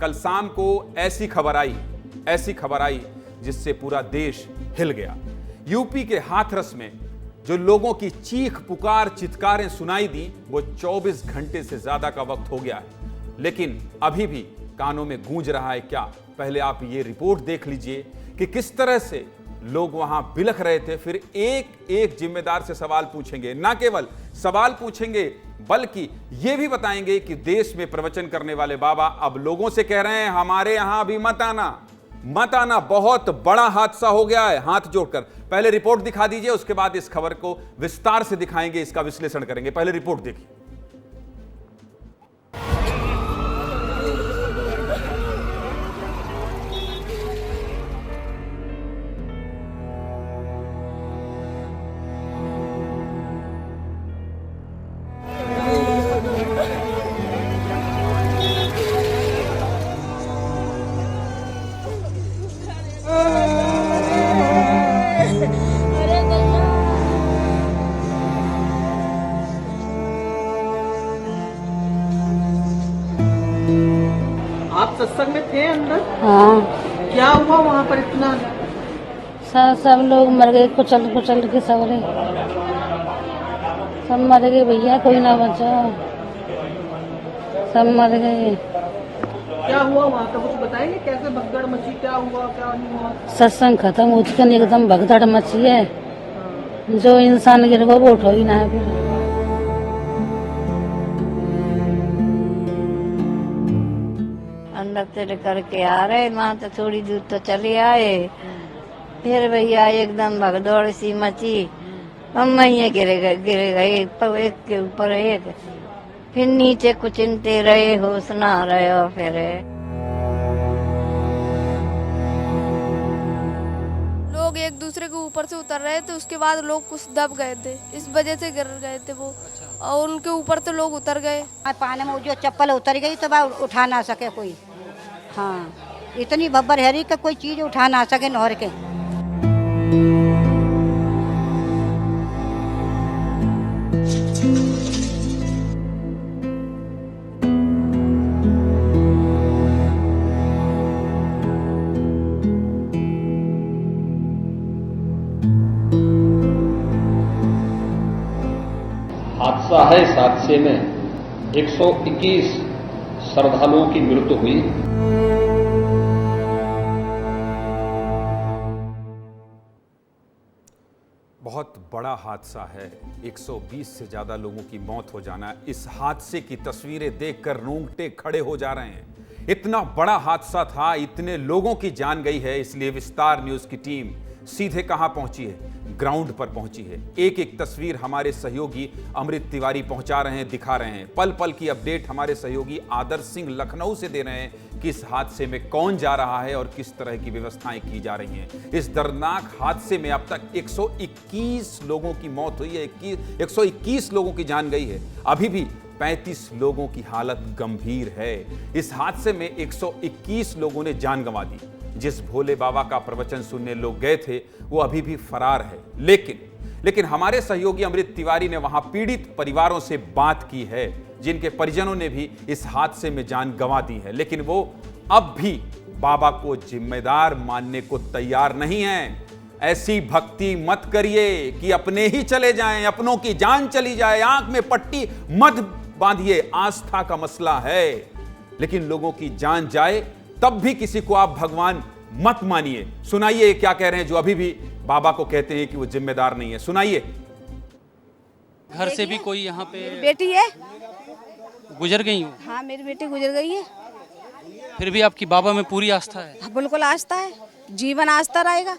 कल शाम को ऐसी खबर आई जिससे पूरा देश हिल गया। यूपी के हाथरस में जो लोगों की चीख पुकार चित्कारें सुनाई दी, वो 24 घंटे से ज्यादा का वक्त हो गया है, लेकिन अभी भी कानों में गूंज रहा है क्या। पहले आप ये रिपोर्ट देख लीजिए कि किस तरह से लोग वहां बिलख रहे थे। फिर एक एक जिम्मेदार से सवाल पूछेंगे, ना केवल सवाल पूछेंगे बल्कि यह भी बताएंगे कि देश में प्रवचन करने वाले बाबा अब लोगों से कह रहे हैं हमारे यहां अभी मत आना, बहुत बड़ा हादसा हो गया है। हाथ जोड़कर पहले रिपोर्ट दिखा दीजिए, उसके बाद इस खबर को विस्तार से दिखाएंगे, इसका विश्लेषण करेंगे। पहले रिपोर्ट देखिए। आप सत्संग में थे अंदर? हाँ। क्या हुआ वहाँ पर इतना? सब लोग मर गए, कुचल कुचल के सब मर गए भैया, कोई ना बचा, सब मर गए। क्या हुआ वहाँ का कुछ बताएंगे? कैसे भगदड़ मची, क्या हुआ क्या नहीं हुआ? सत्संग खत्म हो चुका, एकदम भगदड़ मची है। जो इंसान गिर गया वो उठो ही ना है। फिर अंदर से करके आ रहे, वहाँ तो थोड़ी दूर तो चले आए, फिर भैया एकदम भगदौड़ सी मची। हम वहीं गिर गए एक के ऊपर एक, फिर नीचे कुचिनते रहे, होश ना रहे। और फिर लोग एक दूसरे के ऊपर से उतर रहे थे, उसके बाद लोग कुछ दब गए थे, इस वजह से गिर गए थे वो। और उनके ऊपर तो लोग उतर गए। पानी में जो चप्पल उतर गई तो वह उठा ना सके कोई। हाँ, इतनी भब्बर हैरी का कोई चीज उठा ना सके नहर के। हादसा है, इस हादसे में 121 श्रद्धालुओं की मृत्यु हुई। बहुत बड़ा हादसा है, 120 से ज्यादा लोगों की मौत हो जाना। इस हादसे की तस्वीरें देखकर रोंगटे खड़े हो जा रहे हैं। इतना बड़ा हादसा था, इतने लोगों की जान गई है, इसलिए विस्तार न्यूज की टीम सीधे कहां पहुंची है? ग्राउंड पर पहुंची है। एक एक तस्वीर हमारे सहयोगी अमृत तिवारी पहुंचा रहे हैं, दिखा रहे हैं। पल पल की अपडेट हमारे सहयोगी आदर्श सिंह लखनऊ से दे रहे हैं कि इस हादसे में कौन जा रहा है और किस तरह की व्यवस्थाएं की जा रही हैं। इस दर्दनाक हादसे में अब तक 121 लोगों की मौत हुई है, 121 लोगों की जान गई है। अभी भी 35 लोगों की हालत गंभीर है। इस हादसे में 121 लोगों ने जान गंवा दी। जिस भोले बाबा का प्रवचन सुनने लोग गए थे वो अभी भी फरार है। लेकिन हमारे सहयोगी अमृत तिवारी ने वहां पीड़ित परिवारों से बात की है, जिनके परिजनों ने भी इस हादसे में जान गंवा दी है, लेकिन वो अब भी बाबा को जिम्मेदार मानने को तैयार नहीं है। ऐसी भक्ति मत करिए कि अपने ही चले जाएं, अपनों की जान चली जाए। आंख में पट्टी मत बांधिए, आस्था का मसला है। लेकिन लोगों की जान जाए तब भी किसी को आप भगवान मत मानिए। सुनाइए क्या कह रहे हैं जो अभी भी बाबा को कहते हैं कि वो जिम्मेदार नहीं है। सुनाइए। घर से भी कोई यहाँ पे बेटी है, गुजर गई हूँ। हाँ मेरी बेटी गुजर गई है। फिर भी आपकी बाबा में पूरी आस्था है? हाँ, बिल्कुल आस्था है, जीवन आस्था रहेगा।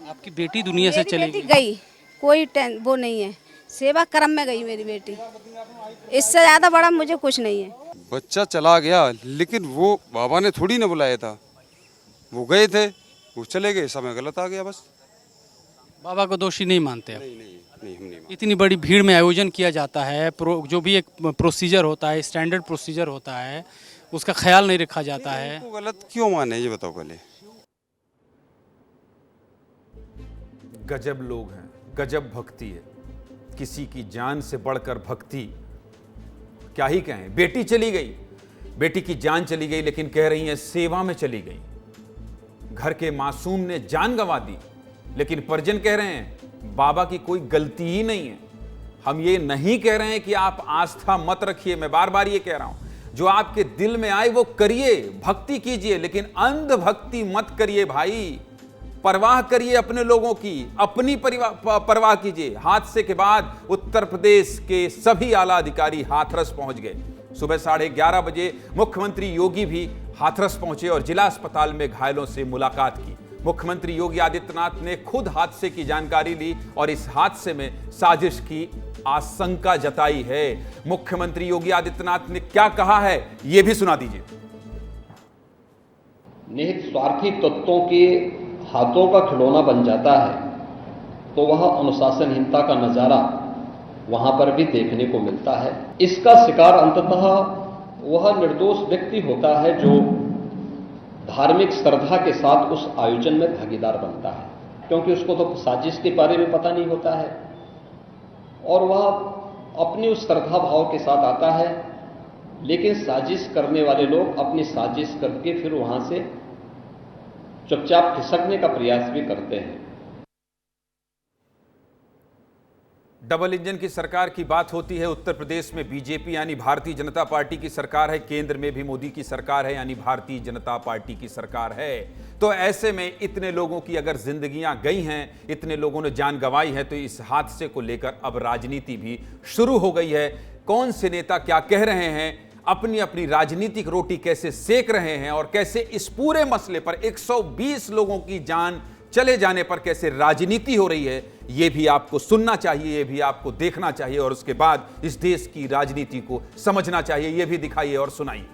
आपकी बेटी दुनिया से चली गई, कोई वो नहीं है, सेवा कर्म में गई मेरी बेटी, इससे ज्यादा बड़ा मुझे कुछ नहीं है। बच्चा चला गया, लेकिन वो बाबा ने थोड़ी ना बुलाया था, वो गए थे, वो चले गए, समय गलत आ गया बस। बाबा को दोषी नहीं मानते आप? नहीं, हम नहीं मानते। इतनी बड़ी भीड़ में आयोजन किया जाता है, जो भी एक प्रोसीजर होता है, स्टैंडर्ड प्रोसीजर होता है, उसका ख्याल नहीं रखा जाता है। वो गलत क्यों माने ये बताओ पहले। गजब लोग हैं, गजब भक्ति है, किसी की जान से बढ़कर भक्ति, क्या ही कहें। बेटी चली गई, बेटी की जान चली गई, लेकिन कह रही हैं सेवा में चली गई। घर के मासूम ने जान गंवा दी, लेकिन परिजन कह रहे हैं बाबा की कोई गलती ही नहीं है। हम ये नहीं कह रहे हैं कि आप आस्था मत रखिए, मैं बार बार ये कह रहा हूं, जो आपके दिल में आए वो करिए, भक्ति कीजिए, लेकिन अंध भक्ति मत करिए भाई। परवाह करिए अपने लोगों की, अपनी परवाह कीजिए। हादसे के बाद उत्तर प्रदेश के सभी आला अधिकारी हाथरस पहुंच गए। सुबह 11:30 बजे मुख्यमंत्री योगी भी हाथरस पहुंचे और जिला अस्पताल में घायलों से मुलाकात की। मुख्यमंत्री योगी आदित्यनाथ ने खुद हादसे की जानकारी ली और इस हादसे में साजिश की आशंका जताई है। मुख्यमंत्री योगी आदित्यनाथ ने क्या कहा है, यह भी सुना दीजिए। निहित स्वार्थी तत्वों के हाथों का खिलौना बन जाता है तो वह अनुशासनहीनता का नजारा वहां पर भी देखने को मिलता है। इसका शिकार अंततः वह निर्दोष व्यक्ति होता है जो धार्मिक श्रद्धा के साथ उस आयोजन में भागीदार बनता है, क्योंकि उसको तो साजिश के बारे में पता नहीं होता है और वह अपनी उस श्रद्धा भाव के साथ आता है, लेकिन साजिश करने वाले लोग अपनी साजिश करके फिर वहां से चुपचाप खिसकने का प्रयास भी करते हैं। डबल इंजन की सरकार की बात होती है। उत्तर प्रदेश में बीजेपी यानी भारतीय जनता पार्टी की सरकार है, केंद्र में भी मोदी की सरकार है यानी भारतीय जनता पार्टी की सरकार है। तो ऐसे में इतने लोगों की अगर जिंदगियां गई हैं, इतने लोगों ने जान गंवाई है, तो इस हादसे को लेकर अब राजनीति भी शुरू हो गई है। कौन से नेता क्या कह रहे हैं, अपनी अपनी राजनीतिक रोटी कैसे सेक रहे हैं और कैसे इस पूरे मसले पर 120 लोगों की जान चले जाने पर कैसे राजनीति हो रही है, यह भी आपको सुनना चाहिए, यह भी आपको देखना चाहिए और उसके बाद इस देश की राजनीति को समझना चाहिए। यह भी दिखाइए और सुनाइए।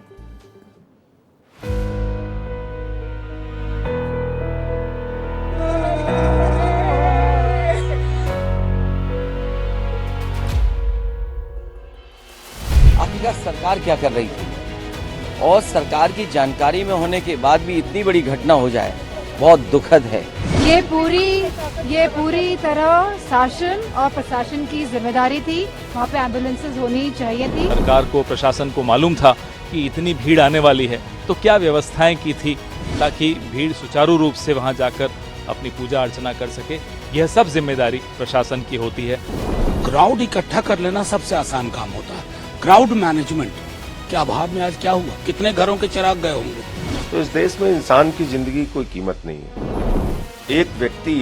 आखिरकार सरकार क्या कर रही थी और सरकार की जानकारी में होने के बाद भी इतनी बड़ी घटना हो जाए, बहुत दुखद है। ये पूरी तरह शासन और प्रशासन की जिम्मेदारी थी। वहाँ पे एम्बुलेंसेज होनी चाहिए थी। सरकार को, प्रशासन को मालूम था कि इतनी भीड़ आने वाली है, तो क्या व्यवस्थाएं की थी ताकि भीड़ सुचारू रूप से वहां जाकर अपनी पूजा अर्चना कर सके। यह सब जिम्मेदारी प्रशासन की होती है। क्राउड इकट्ठा कर लेना सबसे आसान काम होता है। क्राउड मैनेजमेंट के अभाव में आज क्या हुआ, कितने घरों के चिराग गए होंगे। तो इस देश में इंसान की जिंदगी कोई कीमत नहीं है। एक व्यक्ति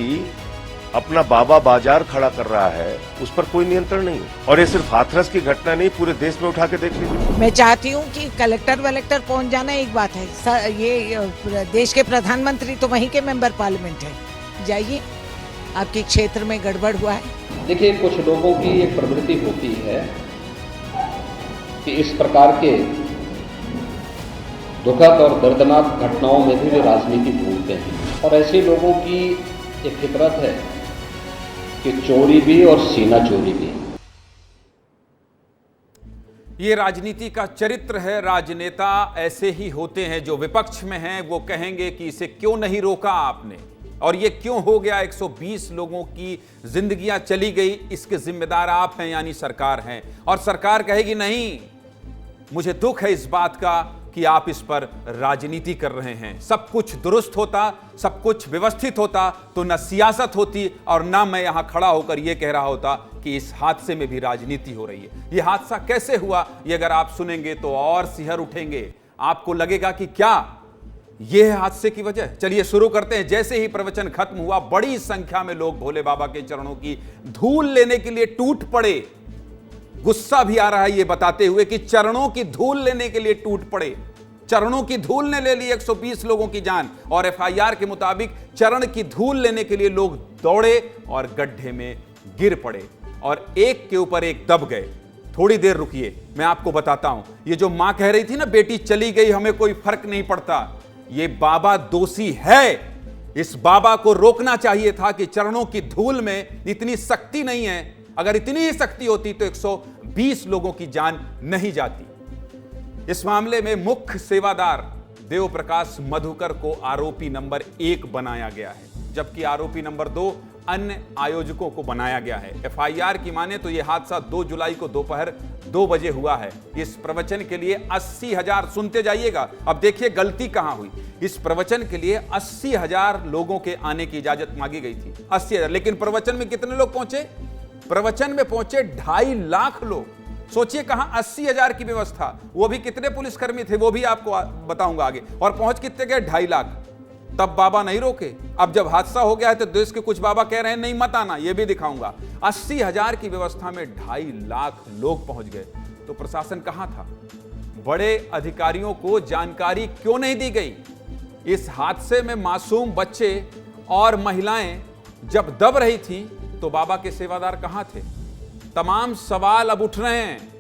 अपना बाबा बाजार खड़ा कर रहा है, उस पर कोई नियंत्रण नहीं। और ये सिर्फ हाथरस की घटना नहीं, पूरे देश में उठा के देख लीजिए। मैं चाहती हूँ कि कलेक्टर वलेक्टर पहुँच जाना एक बात है, ये देश के प्रधानमंत्री तो वहीं के मेंबर पार्लियामेंट है, जाइए आपके क्षेत्र में गड़बड़ हुआ है। देखिए, कुछ लोगों की एक प्रवृत्ति होती है कि इस प्रकार के दुखद और दर्दनाक घटनाओं में भी वे राजनीति भूलते हैं और ऐसे लोगों की एक फितरत है कि चोरी भी और सीना चोरी भी। ये राजनीति का चरित्र है। राजनेता ऐसे ही होते हैं, जो विपक्ष में हैं वो कहेंगे कि इसे क्यों नहीं रोका आपने, और ये क्यों हो गया, 120 लोगों की जिंदगियां चली गई, इसके जिम्मेदार आप हैं यानी सरकार हैं। और सरकार कहेगी नहीं, मुझे दुख है इस बात का कि आप इस पर राजनीति कर रहे हैं। सब कुछ दुरुस्त होता, सब कुछ व्यवस्थित होता तो न सियासत होती और ना मैं यहां खड़ा होकर यह कह रहा होता कि इस हादसे में भी राजनीति हो रही है। यह हादसा कैसे हुआ, ये अगर आप सुनेंगे तो और सिहर उठेंगे। आपको लगेगा कि क्या यह है हादसे की वजह। चलिए शुरू करते हैं। जैसे ही प्रवचन खत्म हुआ, बड़ी संख्या में लोग भोले बाबा के चरणों की धूल लेने के लिए टूट पड़े। गुस्सा भी आ रहा है ये बताते हुए कि चरणों की धूल लेने के लिए टूट पड़े। चरणों की धूल ने ले ली 120 लोगों की जान, और एफआईआर के मुताबिक चरण की धूल लेने के लिए लोग दौड़े और गड्ढे में गिर पड़े और एक के ऊपर एक दब गए। थोड़ी देर रुकिए, मैं आपको बताता हूं। ये जो मां कह रही थी ना, बेटी चली गई, हमें कोई फर्क नहीं पड़ता, ये बाबा दोषी है। इस बाबा को रोकना चाहिए था कि चरणों की धूल में इतनी शक्ति नहीं है। अगर इतनी ही शक्ति होती तो 120 लोगों की जान नहीं जाती। इस मामले में मुख्य सेवादार देव प्रकाश मधुकर को आरोपी नंबर 1 बनाया गया है। जबकि आरोपी नंबर 2 अन्य आयोजकों को बनाया गया है। एफआईआर की माने तो यह हादसा 2 जुलाई को दोपहर 2 बजे हुआ है। इस प्रवचन के लिए 80,000, सुनते जाइएगा, अब देखिए गलती कहां हुई। इस प्रवचन के लिए 80,000 लोगों के आने की इजाजत मांगी गई थी, 80,000, लेकिन प्रवचन में कितने लोग पहुंचे? प्रवचन में पहुंचे 2.5 लाख लोग। सोचिए कहां 80,000 की व्यवस्था, वो भी कितने पुलिसकर्मी थे वो भी आपको बताऊंगा आगे, और पहुंच कितने गए? 2.5 लाख। तब बाबा नहीं रोके। अब जब हादसा हो गया है तो देश के कुछ बाबा कह रहे हैं नहीं मत आना, ये भी दिखाऊंगा। 80,000 की व्यवस्था में 2.5 लाख लोग पहुंच गए, तो प्रशासन कहां था? बड़े अधिकारियों को जानकारी क्यों नहीं दी गई? इस हादसे में मासूम बच्चे और महिलाएं जब दब रही थी तो बाबा के सेवादार कहां थे? तमाम सवाल अब उठ रहे हैं।